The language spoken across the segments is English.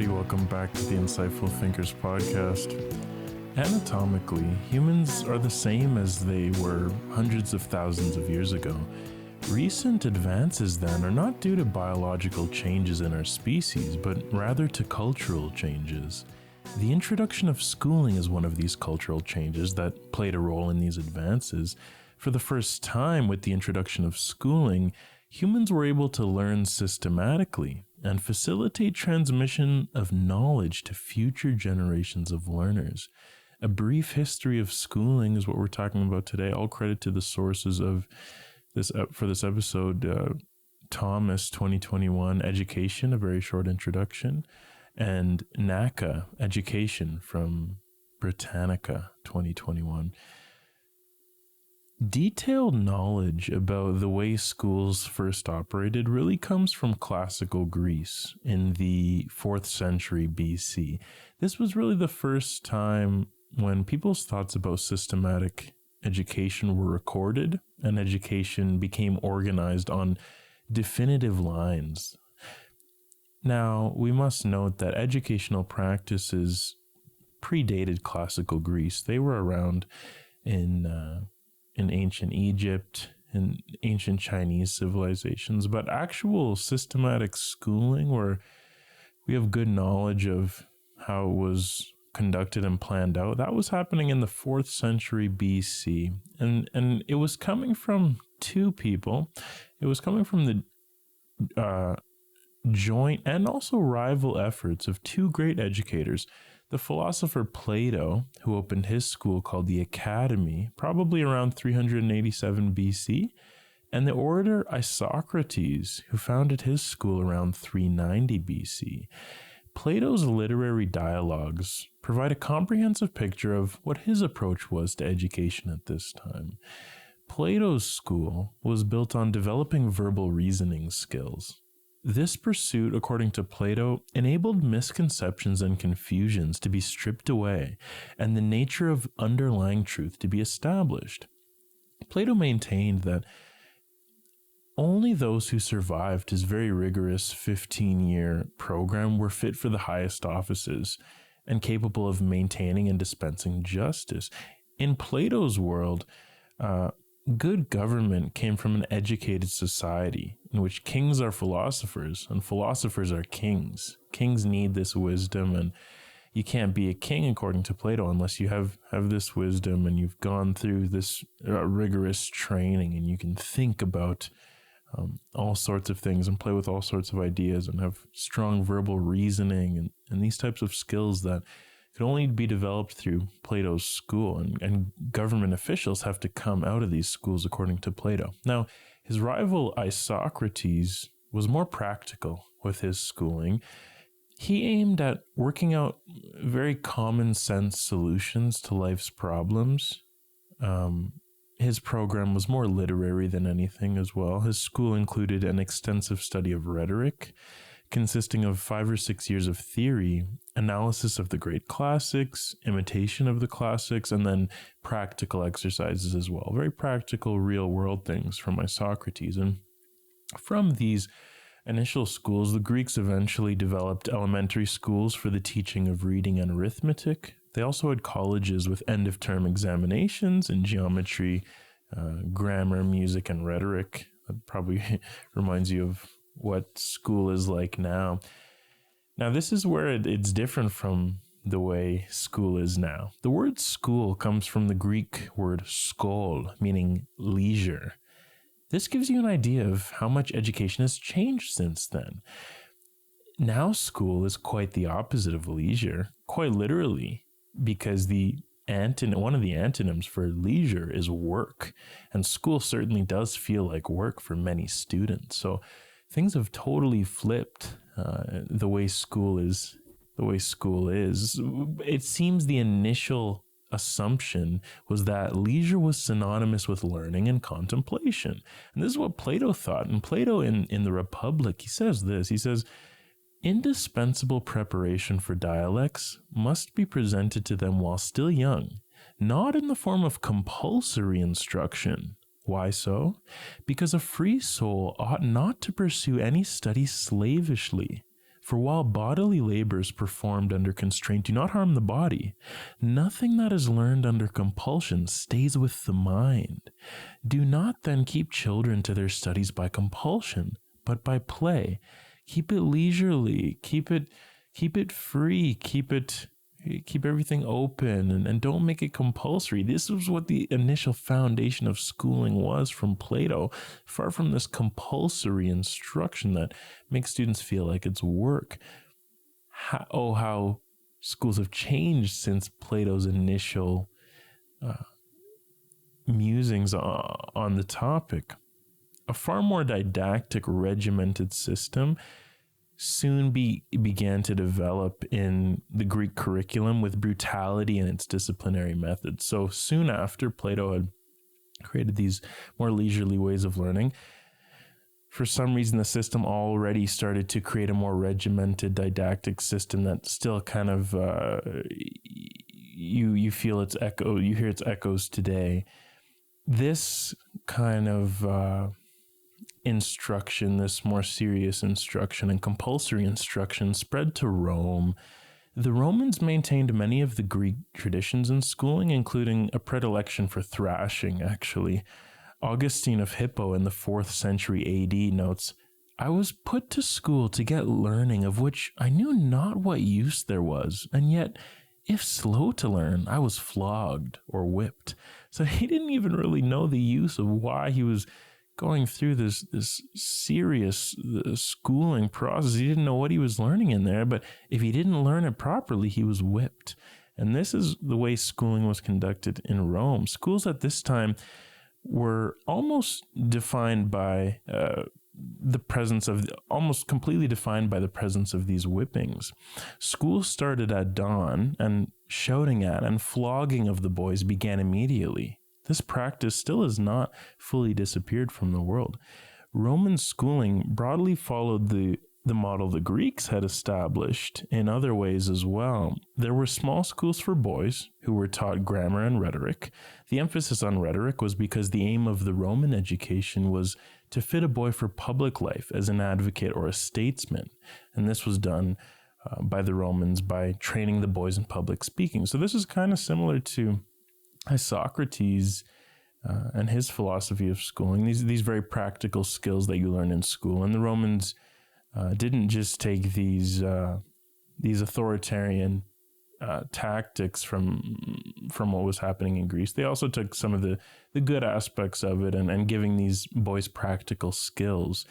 everybody. Welcome back to the Insightful Thinkers podcast. Anatomically, humans are the same as they were hundreds of thousands of years ago. Recent advances, then, are not due to biological changes in our species, but rather to cultural changes. The introduction of schooling is one of these cultural changes that played a role in these advances. For the first time, with the introduction of schooling, humans were able to learn systematically and facilitate transmission of knowledge to future generations of learners. A brief history of schooling is what we're talking about today. All credit to the sources of this for this episode. Thomas, 2021, Education, a very short introduction, and Naka, Education, from Britannica, 2021. Detailed knowledge about the way schools first operated really comes from classical Greece in the 4th century BC. This was really the first time when people's thoughts about systematic education were recorded and education became organized on definitive lines. Now, we must note that educational practices predated classical Greece. They were around in ancient Egypt and ancient Chinese civilizations, but actual systematic schooling where we have good knowledge of how it was conducted and planned out, that was happening in the 4th century BC. And it was coming from two people. It was coming from the joint and also rival efforts of two great educators. The philosopher Plato, who opened his school called the Academy, probably around 387 BC, and the orator Isocrates, who founded his school around 390 BC. Plato's literary dialogues provide a comprehensive picture of what his approach was to education at this time. Plato's school was built on developing verbal reasoning skills. This pursuit, according to Plato, enabled misconceptions and confusions to be stripped away and the nature of underlying truth to be established. Plato maintained that only those who survived his very rigorous 15-year program were fit for the highest offices and capable of maintaining and dispensing justice. In Plato's world, good government came from an educated society in which kings are philosophers and philosophers are kings. Kings need this wisdom, and you can't be a king, according to Plato, unless you have this wisdom and you've gone through this rigorous training and you can think about all sorts of things and play with all sorts of ideas and have strong verbal reasoning and these types of skills that could only be developed through Plato's school, and government officials have to come out of these schools, according to Plato. Now, his rival Isocrates was more practical with his schooling. He aimed at working out very common sense solutions to life's problems. His program was more literary than anything as well. His school included an extensive study of rhetoric, consisting of 5 or 6 years of theory, analysis of the great classics, imitation of the classics, and then practical exercises as well. Very practical, real-world things from Isocrates. And from these initial schools, the Greeks eventually developed elementary schools for the teaching of reading and arithmetic. They also had colleges with end-of-term examinations in geometry, grammar, music, and rhetoric. That probably reminds you of what school is like now. Now, this is where it's different from the way school is now. The word school comes from the Greek word skol, meaning leisure. This gives you an idea of how much education has changed since then. Now, school is quite the opposite of leisure, quite literally, because one of the antonyms for leisure is work, and school certainly does feel like work for many students. So things have totally flipped the way school is. It seems the initial assumption was that leisure was synonymous with learning and contemplation. And this is what Plato thought. And Plato in the Republic, he says this. He says, indispensable preparation for dialects must be presented to them while still young, not in the form of compulsory instruction. Why so? Because a free soul ought not to pursue any study slavishly, For while bodily labors performed under constraint do not harm the body, nothing that is learned under compulsion stays with the mind. Do not then keep children to their studies by compulsion, but by play. Keep it leisurely, keep it free, keep everything open, and don't make it compulsory. This was what the initial foundation of schooling was from Plato, far from this compulsory instruction that makes students feel like it's work. How schools have changed since Plato's initial musings on the topic. A far more didactic, regimented system soon began to develop in the Greek curriculum with brutality in its disciplinary methods. So soon after Plato had created these more leisurely ways of learning, for some reason the system already started to create a more regimented didactic system that still kind of you feel its echo, you hear its echoes today. This kind of instruction, this more serious instruction and compulsory instruction spread to Rome. The Romans maintained many of the Greek traditions in schooling, including a predilection for thrashing, actually. Augustine of Hippo in the 4th century AD notes, "I was put to school to get learning, of which I knew not what use there was, and yet, if slow to learn, I was flogged or whipped." So he didn't even really know the use of why he was going through this serious schooling process. He didn't know what he was learning in there, but if he didn't learn it properly, he was whipped. And this is the way schooling was conducted in Rome. Schools at this time were almost defined by almost completely defined by the presence of these whippings. School started at dawn, and shouting at and flogging of the boys began immediately. This practice still has not fully disappeared from the world. Roman schooling broadly followed the model the Greeks had established in other ways as well. There were small schools for boys who were taught grammar and rhetoric. The emphasis on rhetoric was because the aim of the Roman education was to fit a boy for public life as an advocate or a statesman. And this was done by the Romans by training the boys in public speaking. So this is kind of similar to Socrates and his philosophy of schooling, these very practical skills that you learn in school. And the Romans didn't just take these authoritarian tactics from what was happening in Greece. They also took some of the good aspects of it and giving these boys practical skills.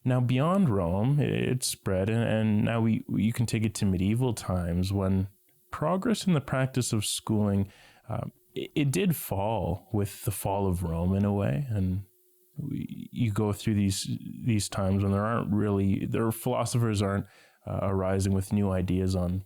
Now, beyond Rome, it spread, and now you can take it to medieval times when progress in the practice of schooling it did fall with the fall of Rome in a way, and you go through these times when philosophers aren't arising with new ideas on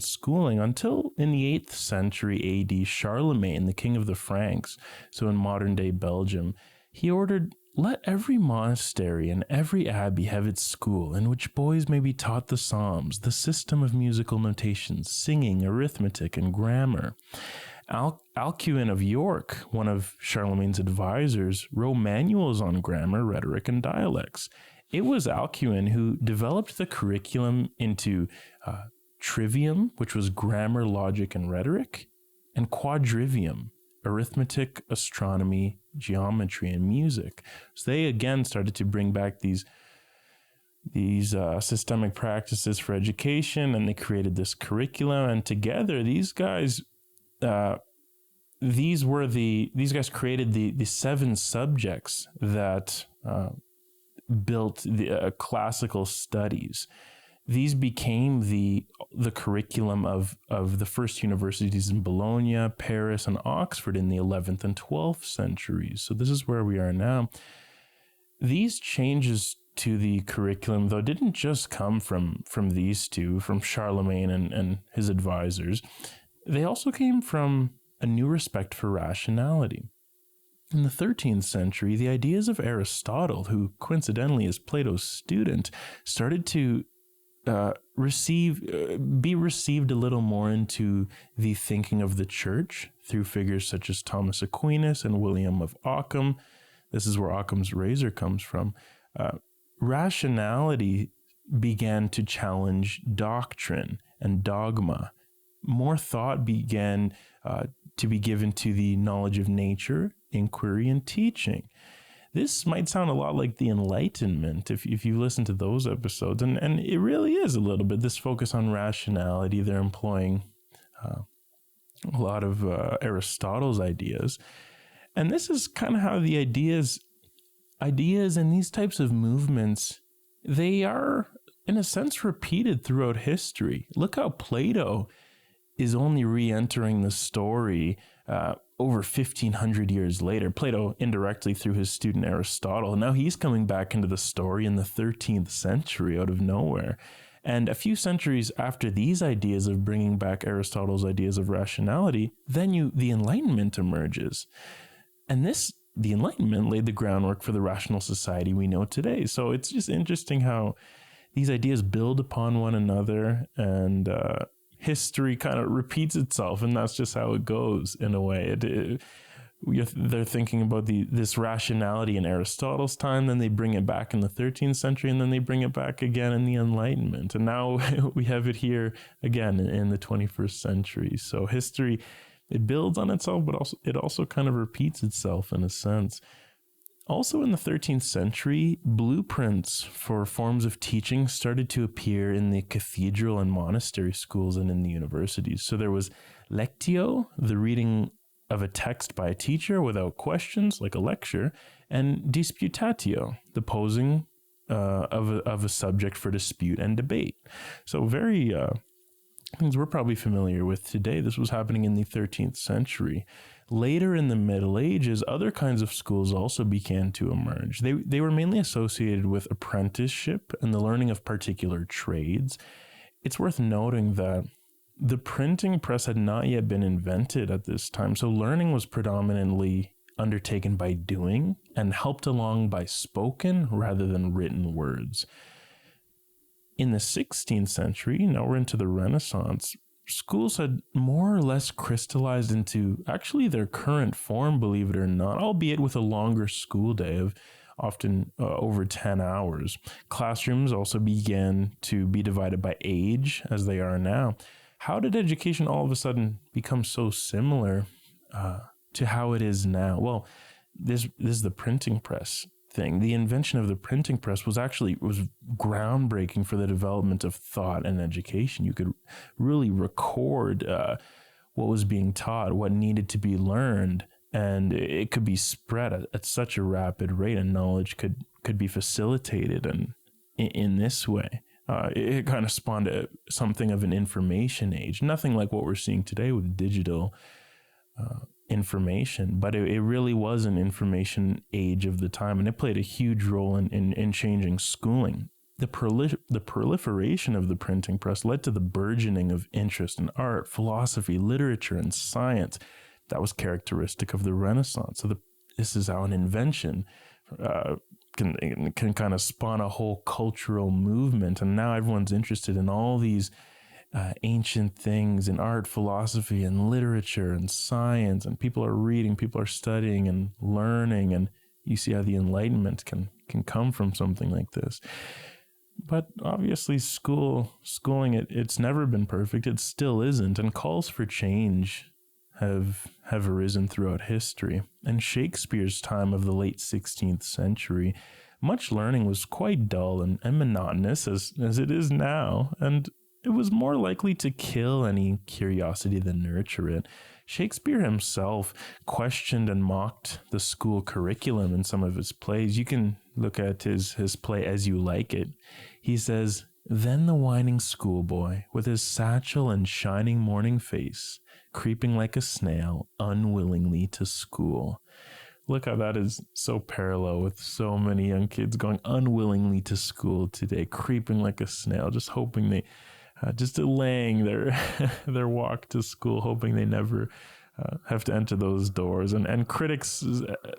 schooling until in the 8th century AD. Charlemagne, the king of the Franks, so in modern day Belgium, he ordered, "Let every monastery and every abbey have its school, in which boys may be taught the Psalms, the system of musical notations, singing, arithmetic, and grammar." Alcuin of York, one of Charlemagne's advisors, wrote manuals on grammar, rhetoric, and dialects. It was Alcuin who developed the curriculum into trivium, which was grammar, logic, and rhetoric, and quadrivium, arithmetic, astronomy, geometry, and music. So they again started to bring back these systemic practices for education, and they created this curriculum. And together, these guys created the 7 subjects that built the classical studies. These became the curriculum of the first universities in Bologna, Paris, and Oxford in the 11th and 12th centuries. So this is where we are now. These changes to the curriculum, though, didn't just come from these two, from Charlemagne and his advisors. They also came from a new respect for rationality. In the 13th century, the ideas of Aristotle, who coincidentally is Plato's student, started to be received a little more into the thinking of the church through figures such as Thomas Aquinas and William of Ockham. This is where Occam's razor comes from. Rationality began to challenge doctrine and dogma. More thought began to be given to the knowledge of nature, inquiry, and teaching. This might sound a lot like the Enlightenment if you listen to those episodes, and it really is a little bit. This focus on rationality, they're employing a lot of Aristotle's ideas. And this is kind of how the ideas and these types of movements, they are, in a sense, repeated throughout history. Look how Plato is only re-entering the story over 1,500 years later. Plato indirectly through his student Aristotle. Now he's coming back into the story in the 13th century out of nowhere. And a few centuries after these ideas of bringing back Aristotle's ideas of rationality, then the Enlightenment emerges. And the Enlightenment laid the groundwork for the rational society we know today. So it's just interesting how these ideas build upon one another, and history kind of repeats itself, and that's just how it goes in a way. They're thinking about this rationality in Aristotle's time, then they bring it back in the 13th century, and then they bring it back again in the Enlightenment. And now we have it here again in the 21st century. So history, it builds on itself, but it also kind of repeats itself in a sense. Also in the 13th century, blueprints for forms of teaching started to appear in the cathedral and monastery schools and in the universities. So there was lectio, the reading of a text by a teacher without questions, like a lecture, and disputatio, the posing of a subject for dispute and debate. So very things we're probably familiar with today. This was happening in the 13th century. Later in the Middle Ages, other kinds of schools also began to emerge. They were mainly associated with apprenticeship and the learning of particular trades. It's worth noting that the printing press had not yet been invented at this time, so learning was predominantly undertaken by doing and helped along by spoken rather than written words. In the 16th century, now we're into the Renaissance, schools had more or less crystallized into actually their current form, believe it or not, albeit with a longer school day of often over 10 hours. Classrooms also began to be divided by age, as they are now. How did education all of a sudden become so similar to how it is now? Well, this is the printing press thing. The invention of the printing press was groundbreaking for the development of thought and education. You could really record what was being taught, what needed to be learned, and it could be spread at such a rapid rate, and knowledge could be facilitated and in this way. It kind of spawned something of an information age, nothing like what we're seeing today with digital information, but it really was an information age of the time, and it played a huge role in changing schooling. The proliferation of the printing press led to the burgeoning of interest in art, philosophy, literature, and science that was characteristic of the Renaissance. So this is how an invention can kind of spawn a whole cultural movement, and now everyone's interested in all these ancient things in art, philosophy, and literature, and science, and people are reading, people are studying and learning, and you see how the Enlightenment can come from something like this. But obviously schooling, it's never been perfect, it still isn't, and calls for change have arisen throughout history. In Shakespeare's time of the late 16th century, much learning was quite dull and monotonous as it is now, and it was more likely to kill any curiosity than nurture it. Shakespeare himself questioned and mocked the school curriculum in some of his plays. You can look at his play As You Like It. He says, "Then the whining schoolboy, with his satchel and shining morning face, creeping like a snail unwillingly to school." Look how that is so parallel with so many young kids going unwillingly to school today, creeping like a snail, just hoping they just delaying their walk to school, hoping they never have to enter those doors. And critics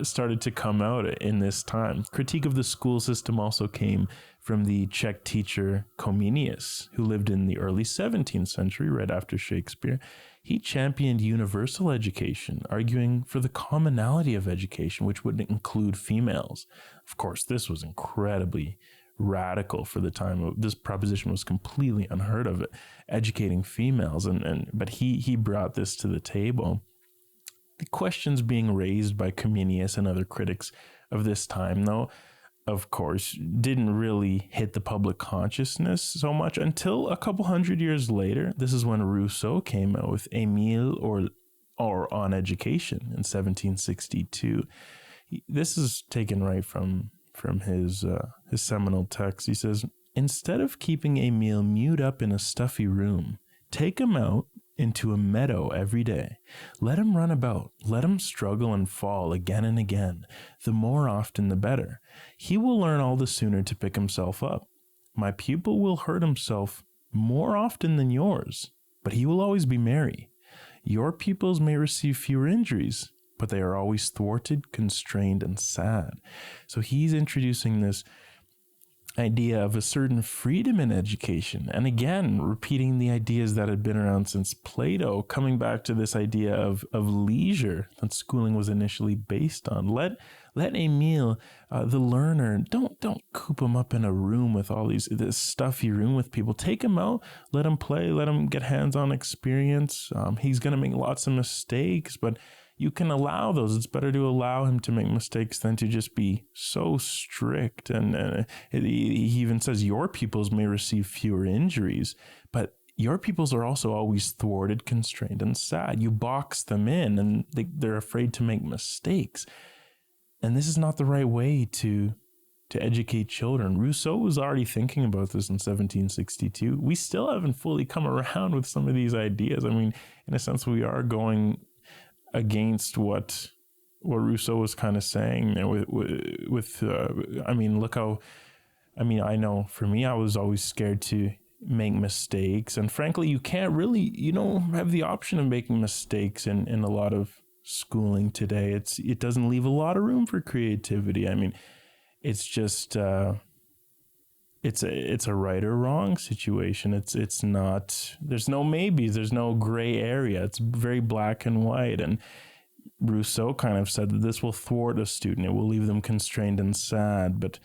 started to come out in this time. Critique of the school system also came from the Czech teacher Comenius, who lived in the early 17th century, right after Shakespeare. He championed universal education, arguing for the commonality of education, which would include females. Of course, this was incredibly radical for the time. This proposition was completely unheard of, educating females, but he brought this to the table. The questions being raised by Comenius and other critics of this time, though, of course, didn't really hit the public consciousness so much until a couple hundred years later. This is when Rousseau came out with Emile or On Education in 1762. This is taken right from his seminal text. He says, instead of keeping Emile mewed up in a stuffy room, take him out into a meadow every day. Let him run about. Let him struggle and fall again and again. The more often, the better. He will learn all the sooner to pick himself up. My pupil will hurt himself more often than yours, but he will always be merry. Your pupils may receive fewer injuries, but they are always thwarted, constrained, and sad. So he's introducing this idea of a certain freedom in education. And again, repeating the ideas that had been around since Plato, coming back to this idea of leisure that schooling was initially based on. Let Emile, the learner, don't coop him up in a room with all this stuffy room with people. Take him out, let him play, let him get hands-on experience. He's going to make lots of mistakes, but you can allow those. It's better to allow him to make mistakes than to just be so strict. And he even says your pupils may receive fewer injuries, but your pupils are also always thwarted, constrained, and sad. You box them in and they're afraid to make mistakes. And this is not the right way to educate children. Rousseau was already thinking about this in 1762. We still haven't fully come around with some of these ideas. I mean, in a sense, we are going against what Rousseau was kind of saying I know for me, I was always scared to make mistakes. And frankly, you don't have the option of making mistakes in a lot of schooling today. It doesn't leave a lot of room for creativity. I mean, it's just, it's a right or wrong situation. It's not, there's no maybes, there's no gray area. It's very black and white. And Rousseau kind of said that this will thwart a student. It will leave them constrained and sad. But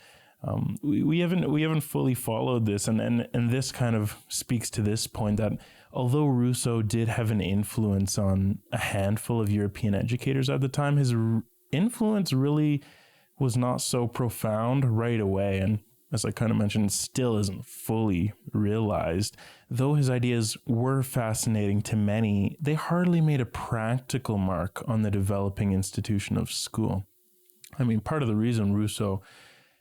we haven't fully followed this. And this kind of speaks to this point that although Rousseau did have an influence on a handful of European educators at the time, his influence really was not so profound right away. And as I kind of mentioned, still isn't fully realized. Though his ideas were fascinating to many, they hardly made a practical mark on the developing institution of school. I mean, part of the reason Rousseau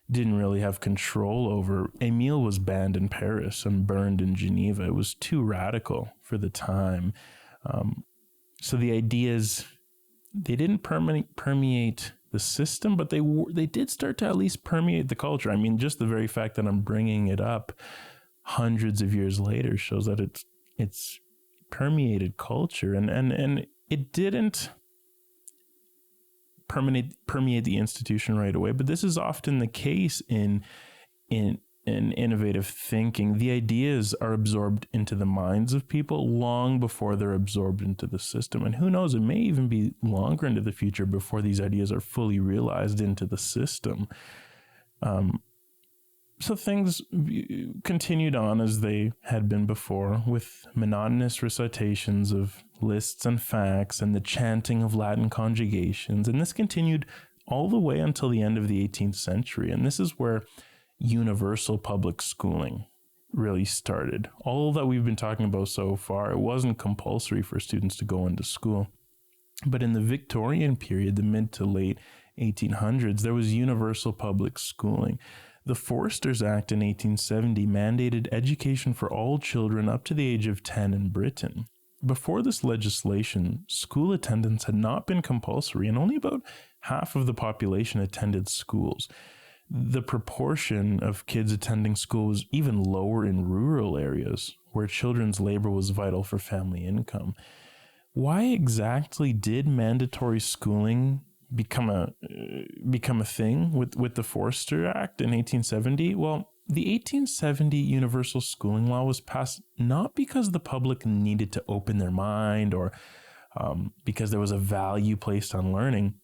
didn't really have control over Emile was banned in Paris and burned in Geneva. It was too radical for the time. So the ideas, they didn't permeate the system, but they did start to at least permeate the culture. I mean, just the very fact that I'm bringing it up hundreds of years later shows that it's permeated culture, and it didn't permeate the institution right away. But this is often the case in innovative thinking. The ideas are absorbed into the minds of people long before they're absorbed into the system. And who knows, it may even be longer into the future before these ideas are fully realized into the system. So things continued on as they had been before, with monotonous recitations of lists and facts and the chanting of Latin conjugations. And this continued all the way until the end of the 18th century. And this is where universal public schooling really started. All that we've been talking about so far, it wasn't compulsory for students to go into school. But in the Victorian period, the mid to late 1800s, there was universal public schooling. The Forsters Act in 1870 mandated education for all children up to the age of 10 in Britain. Before this legislation, school attendance had not been compulsory, and only about half of the population attended schools. The proportion of kids attending school was even lower in rural areas, where children's labor was vital for family income. Why exactly did mandatory schooling become a thing with the Forster Act in 1870? Well, the 1870 Universal Schooling Law was passed not because the public needed to open their mind or because there was a value placed on learning.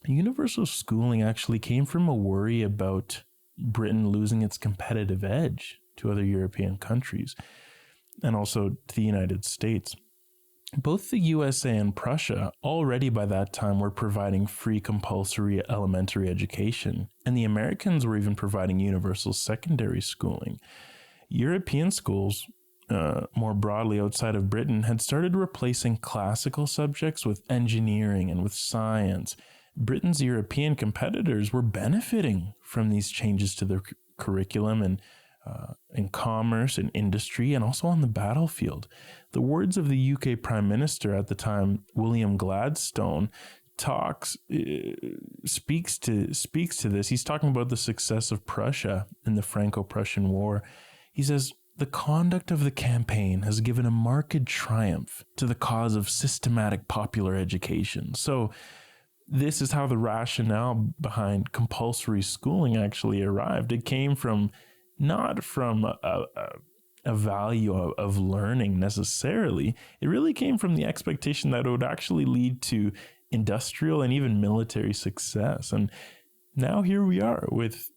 Universal schooling actually came from a worry about Britain losing its competitive edge to other European countries and also to the United States. Both the USA and Prussia already by that time were providing free compulsory elementary education, and the Americans were even providing universal secondary schooling. European schools, more broadly outside of Britain, had started replacing classical subjects with engineering and with science. Britain's European competitors were benefiting from these changes to their curriculum and in commerce and industry, and also on the battlefield. The words of the UK Prime Minister at the time, William Gladstone, speaks to this. He's talking about the success of Prussia in the Franco-Prussian War. He says, "The conduct of the campaign has given a marked triumph to the cause of systematic popular education." So this is how the rationale behind compulsory schooling actually arrived. It came from not from a value of learning necessarily. It really came from the expectation that it would actually lead to industrial and even military success. And now here we are with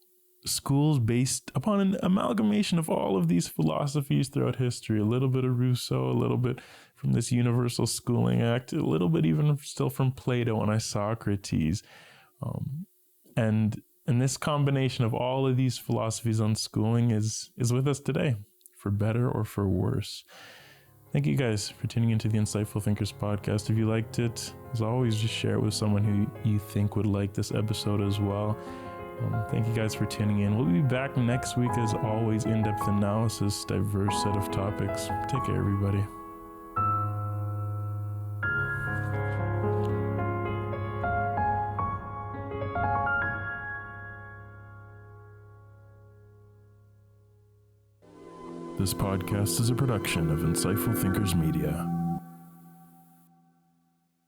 schools based upon an amalgamation of all of these philosophies throughout history. A little bit of Rousseau, a little bit from this Universal Schooling Act, a little bit even still from Plato and Isocrates. And this combination of all of these philosophies on schooling is with us today, for better or for worse. Thank you guys for tuning into the Insightful Thinkers podcast. If you liked it, as always, just share it with someone who you think would like this episode as well. Thank you guys for tuning in. We'll be back next week, as always, in-depth analysis, diverse set of topics. Take care, everybody. This podcast is a production of Insightful Thinkers Media.